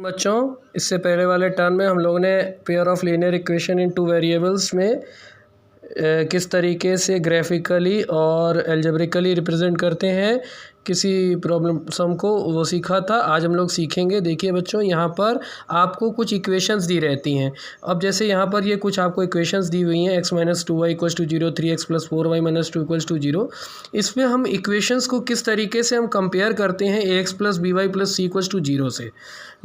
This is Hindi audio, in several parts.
बच्चों, इससे पहले वाले टर्म में हम लोगों ने pair of linear equation in two variables में किस तरीके से ग्राफिकली और एल्जेब्रिकली रिप्रेजेंट करते हैं किसी प्रॉब्लम सम को, वो सीखा था। आज हम लोग सीखेंगे। देखिए बच्चों, यहाँ पर आपको कुछ इक्वेशंस दी रहती हैं। अब जैसे यहाँ पर ये कुछ आपको इक्वेशंस दी हुई हैं, x - 2y = 0, 3x + 4y - 2 = 0। इसमें हम इक्वेशंस को किस तरीके से हम कंपेयर करते हैं ax + by + c = 0 से।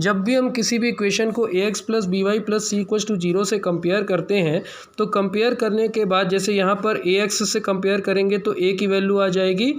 जब भी हम किसी भी इक्वेशन को ax + by + c = 0 से कंपेयर करते हैं, तो कंपेयर करने के बाद जैसे यहाँ पर ax से कंपेयर करेंगे तो a की वैल्यू आ जाएगी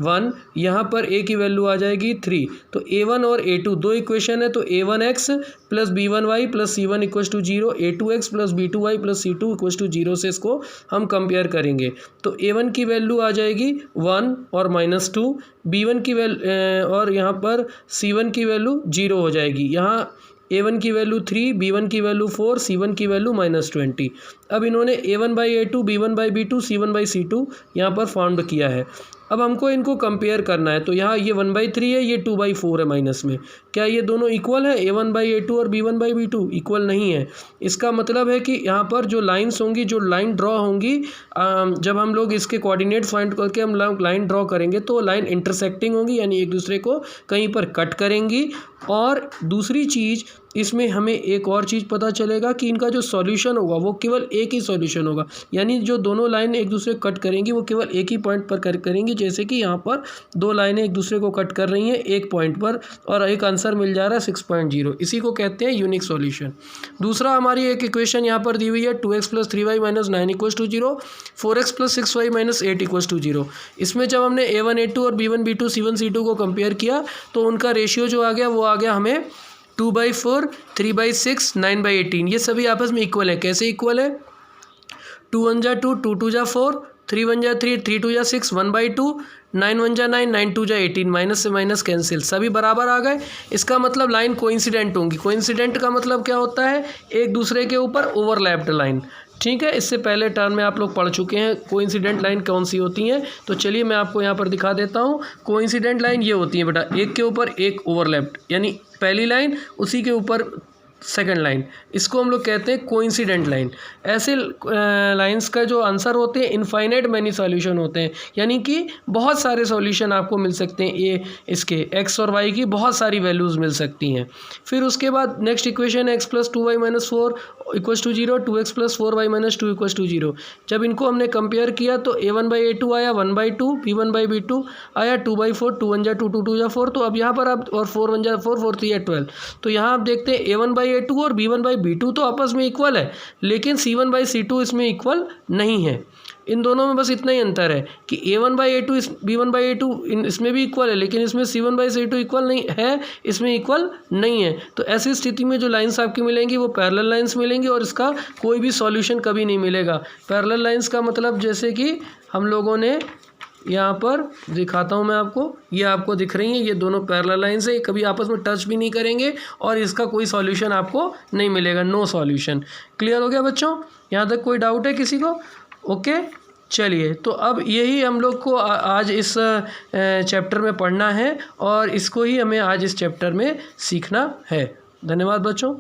1, यहाँ पर a की वैल्यू आ जाएगी 3। तो a1 और a2 दो इक्वेशन है, तो a1x + b1y + c1 = 0, a2x + b2y + c2 = 0 से इसको हम कंपेयर करेंगे। तो a1 की वैल्यू आ जाएगी 1 और -2, b1 की वैल्यू और यहाँ पर c1 की वैल्यू 0 हो जाएगी। यहाँ a1 की वैल्यू 3, b1 की वैल्यू 4, c1 की वैल्यू -20। अब इन्होंने a1/a2, b1/b2, c1/c2 यहाँ पर फाउंड किया है। अब हमको इनको कंपेयर करना है, तो यहाँ ये 1/3 है, ये 2/4 है माइनस में। क्या ये दोनों इक्वल है? a1/a2 और b1/b2 इक्वल नहीं है। इसका मतलब है कि यहाँ पर जो लाइन्स होंगी, जो लाइन ड्रॉ होंगी, जब हम लोग इसके कोऑर्डिनेट फाइंड करके हम लाइन ड्रॉ करेंगे तो लाइन इंटरसेक्टिंग होंगी, यानी एक दूसरे को कहीं पर कट करेंगी। और दूसरी चीज़, इसमें हमें एक और चीज़ पता चलेगा कि इनका जो सॉल्यूशन होगा वो केवल एक ही सॉल्यूशन होगा, यानी जो दोनों लाइन एक दूसरे को कट करेंगी वो केवल एक ही पॉइंट पर करेंगी। जैसे कि यहाँ पर दो लाइनें एक दूसरे को कट कर रही हैं एक पॉइंट पर, और एक आंसर मिल जा रहा है 6.0। इसी को कहते हैं यूनिक सॉल्यूशन। दूसरा, हमारी एक इक्वेशन यहाँ पर दी हुई है 2x + 3y - 9 = 0, 4x + 6y - 8 = 0। इसमें जब हमने a1, a2 और b1, b2, c1, c2 को कंपेयर किया तो उनका रेशियो जो आ गया वो आ गया हमें 2/4, 3/6, 9/18। ये सभी आपस में इक्वल है। कैसे इक्वल है? 2 1 जा 2, 2 2 जा 4, 3 1 जा 3, 3 2 जा 6, 1/2, 9 1 जा 9, 9 2 जा 18। माइनस से माइनस कैंसिल, सभी बराबर आ गए। इसका मतलब लाइन कोइंसिडेंट होंगी। कोइंसिडेंट का मतलब क्या होता है? एक दूसरे के ऊपर ओवरलैप्ड लाइन। ठीक है, इससे पहले टर्म में आप लोग पढ़ चुके हैं कोइंसिडेंट लाइन कौन सी होती हैं। तो चलिए मैं आपको यहाँ पर दिखा देता हूँ। कोइंसिडेंट लाइन ये होती है बेटा, एक के ऊपर एक ओवरलैप्ड, यानी पहली लाइन उसी के ऊपर सेकंड लाइन, इसको हम लोग कहते हैं कोइंसिडेंट लाइन। ऐसे लाइंस का जो आंसर होते हैं इनफाइनाइट मैनी सॉल्यूशन होते हैं, यानी कि बहुत सारे सॉल्यूशन आपको मिल सकते हैं। ये इसके x और y की बहुत सारी वैल्यूज़ मिल सकती हैं। फिर उसके बाद नेक्स्ट इक्वेशन है x + 2y - 4 = 0, 2x + 4y - 2 = 0। जब इनको हमने कंपेयर किया तो a1/a2 आया 1/2, b1/b2 आया 2/4, 2 1 जा 2, 2 2 जा 4। तो अब यहाँ पर आप, और 4 1 जा 4, 4 3 या 12। तो यहाँ आप देखते हैं a1/a2 और b1/b2 तो आपस में इक्वल है, लेकिन c1/c2 इसमें इक्वल नहीं है। इन दोनों में बस इतना ही अंतर है कि a1/a2 b1/a2 इसमें भी इक्वल है, लेकिन इसमें c1/c2 इक्वल नहीं है, इसमें इक्वल नहीं है। तो ऐसी स्थिति में जो लाइंस आपकी मिलेंगी वो पैरेलल लाइंस मिलेंगी, और इसका कोई भी सॉल्यूशन कभी नहीं मिलेगा। पैरेलल लाइंस का मतलब जैसे कि हम लोगों ने यहाँ पर दिखाता हूँ मैं आपको, ये आपको दिख रही हैं, ये दोनों पैरेलल लाइंस है, कभी आपस में टच भी नहीं करेंगे और इसका कोई सॉल्यूशन आपको नहीं मिलेगा, नो सॉल्यूशन। क्लियर हो गया बच्चों? यहाँ तक कोई डाउट है किसी को? ओके, चलिए। तो अब यही हम लोग को आज इस चैप्टर में पढ़ना है, और इसको ही हमें आज इस चैप्टर में सीखना है। धन्यवाद बच्चों।